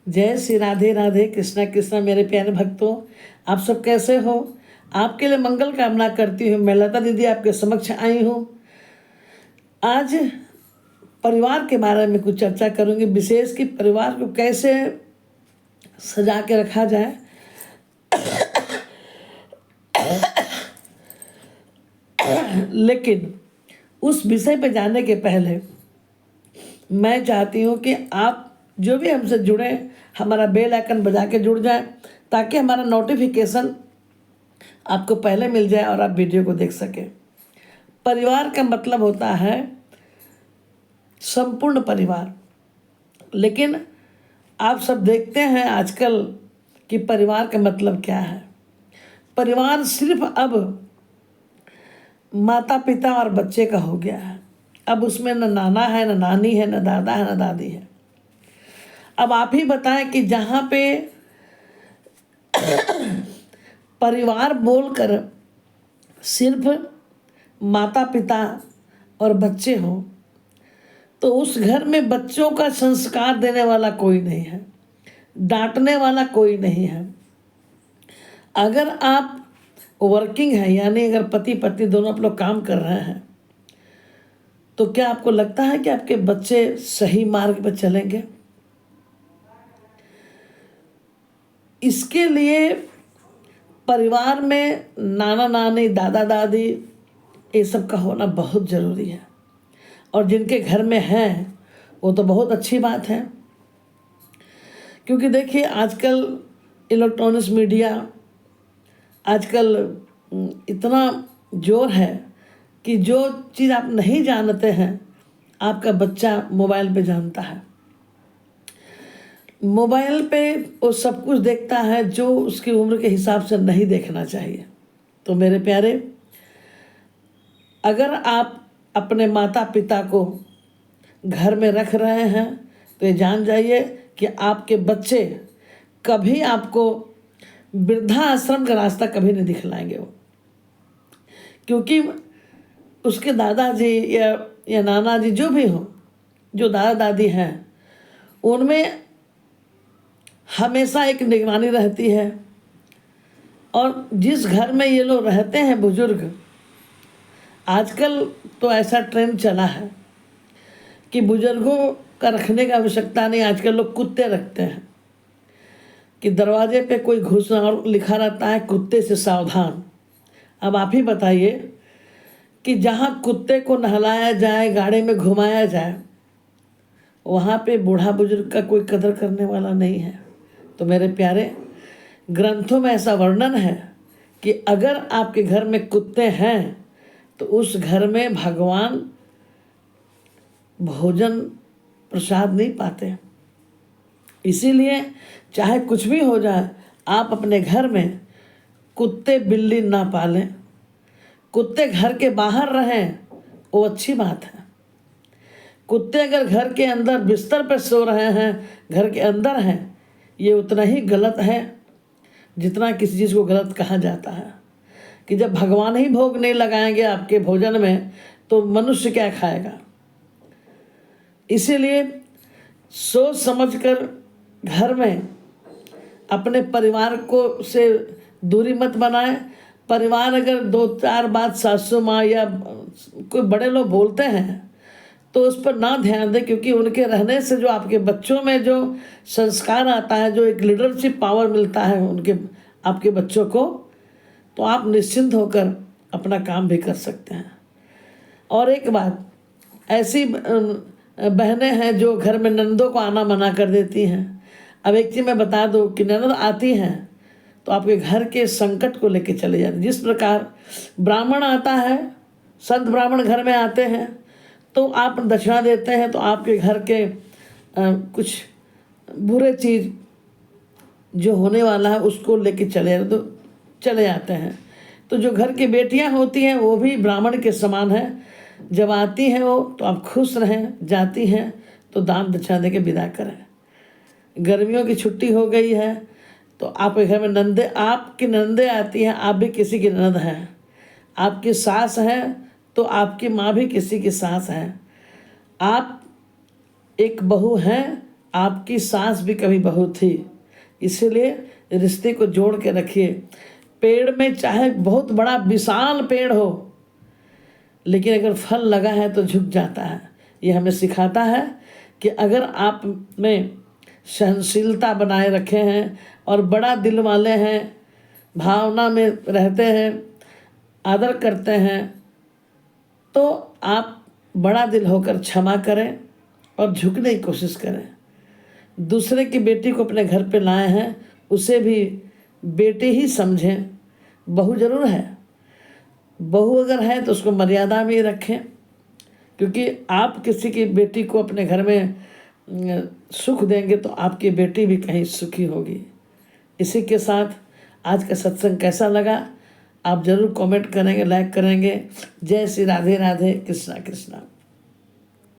जय श्री राधे राधे, कृष्णा कृष्णा। मेरे प्यारे भक्तों, आप सब कैसे हो? आपके लिए मंगल कामना करती हूँ। मैं लता दीदी आपके समक्ष आई हूँ। आज परिवार के बारे में कुछ चर्चा करूँगी, विशेष कि परिवार को कैसे सजा के रखा जाए। लेकिन उस विषय पर जाने के पहले मैं चाहती हूँ कि आप जो भी हमसे जुड़े, हमारा बेल आइकन बजा के जुड़ जाए, ताकि हमारा नोटिफिकेशन आपको पहले मिल जाए और आप वीडियो को देख सकें। परिवार का मतलब होता है संपूर्ण परिवार। लेकिन आप सब देखते हैं आजकल कि परिवार का मतलब क्या है। परिवार सिर्फ अब माता पिता और बच्चे का हो गया है। अब उसमें न नाना है, न नानी है, न दादा है, न दादी है। अब आप ही बताएं कि जहाँ पे परिवार बोलकर सिर्फ माता पिता और बच्चे हों, तो उस घर में बच्चों का संस्कार देने वाला कोई नहीं है, डांटने वाला कोई नहीं है। अगर आप वर्किंग हैं, यानी अगर पति पत्नी दोनों आप लोग काम कर रहे हैं, तो क्या आपको लगता है कि आपके बच्चे सही मार्ग पर चलेंगे? इसके लिए परिवार में नाना नानी, दादा दादी, ये सब का होना बहुत ज़रूरी है। और जिनके घर में हैं वो तो बहुत अच्छी बात है, क्योंकि देखिए आजकल इलेक्ट्रॉनिक्स मीडिया, आजकल इतना जोर है कि जो चीज़ आप नहीं जानते हैं आपका बच्चा मोबाइल पे जानता है। मोबाइल पे वो सब कुछ देखता है जो उसकी उम्र के हिसाब से नहीं देखना चाहिए। तो मेरे प्यारे, अगर आप अपने माता पिता को घर में रख रहे हैं तो ये जान जाइए कि आपके बच्चे कभी आपको वृद्धा आश्रम का रास्ता कभी नहीं दिखलाएंगे वो, क्योंकि उसके दादाजी या नाना जी जो भी हो, जो दादा दादी हैं, उनमें हमेशा एक निगरानी रहती है। और जिस घर में ये लोग रहते हैं बुजुर्ग, आजकल तो ऐसा ट्रेंड चला है कि बुजुर्गों का रखने की आवश्यकता नहीं, आजकल लोग कुत्ते रखते हैं कि दरवाजे पे कोई घुसना और लिखा रहता है कुत्ते से सावधान। अब आप ही बताइए कि जहाँ कुत्ते को नहलाया जाए, गाड़ी में घुमाया जाए, वहाँ पे बूढ़ा बुजुर्ग का कोई कदर करने वाला नहीं है। तो मेरे प्यारे, ग्रंथों में ऐसा वर्णन है कि अगर आपके घर में कुत्ते हैं तो उस घर में भगवान भोजन प्रसाद नहीं पाते। इसीलिए चाहे कुछ भी हो जाए, आप अपने घर में कुत्ते बिल्ली ना पालें। कुत्ते घर के बाहर रहें वो अच्छी बात है। कुत्ते अगर घर के अंदर बिस्तर पर सो रहे हैं, घर के अंदर हैं, ये उतना ही गलत है जितना किसी चीज़ को गलत कहा जाता है। कि जब भगवान ही भोग नहीं लगाएंगे आपके भोजन में तो मनुष्य क्या खाएगा। इसीलिए सोच समझकर घर में अपने परिवार को से दूरी मत बनाएं। परिवार अगर दो चार बात सासू माँ या कोई बड़े लोग बोलते हैं तो उस पर ना ध्यान दें, क्योंकि उनके रहने से जो आपके बच्चों में जो संस्कार आता है, जो एक लीडरशिप पावर मिलता है उनके आपके बच्चों को, तो आप निश्चिंत होकर अपना काम भी कर सकते हैं। और एक बात, ऐसी बहनें हैं जो घर में नंदों को आना मना कर देती हैं। अब एक चीज़ मैं बता दूं कि ननद आती हैं तो आपके घर के संकट को लेके चले जाते। जिस प्रकार ब्राह्मण आता है, संत ब्राह्मण घर में आते हैं तो आप दक्षिणा देते हैं, तो आपके घर के कुछ बुरे चीज़ जो होने वाला है उसको लेके चले जाते हैं। तो जो घर की बेटियां होती हैं वो भी ब्राह्मण के समान हैं। जब आती हैं वो तो आप खुश रहें, जाती हैं तो दान दक्षिणा दे के विदा करें। गर्मियों की छुट्टी हो गई है तो आपके घर में नंदे, आपकी नंदे आती हैं, आप भी किसी की ननद हैं। आपकी सास हैं तो आपकी माँ भी किसी की सास है। आप एक बहू हैं, आपकी सास भी कभी बहू थी, इसीलिए रिश्ते को जोड़ के रखिए। पेड़ में चाहे बहुत बड़ा विशाल पेड़ हो, लेकिन अगर फल लगा है तो झुक जाता है। ये हमें सिखाता है कि अगर आप में सहनशीलता बनाए रखे हैं और बड़ा दिल वाले हैं, भावना में रहते हैं, आदर करते हैं, तो आप बड़ा दिल होकर क्षमा करें और झुकने की कोशिश करें। दूसरे की बेटी को अपने घर पे लाए हैं, उसे भी बेटी ही समझें। बहू जरूर है, बहू अगर है तो उसको मर्यादा में ही रखें, क्योंकि आप किसी की बेटी को अपने घर में सुख देंगे तो आपकी बेटी भी कहीं सुखी होगी। इसी के साथ आज का सत्संग कैसा लगा आप ज़रूर कमेंट करेंगे, लाइक करेंगे। जय श्री राधे राधे, कृष्णा कृष्णा।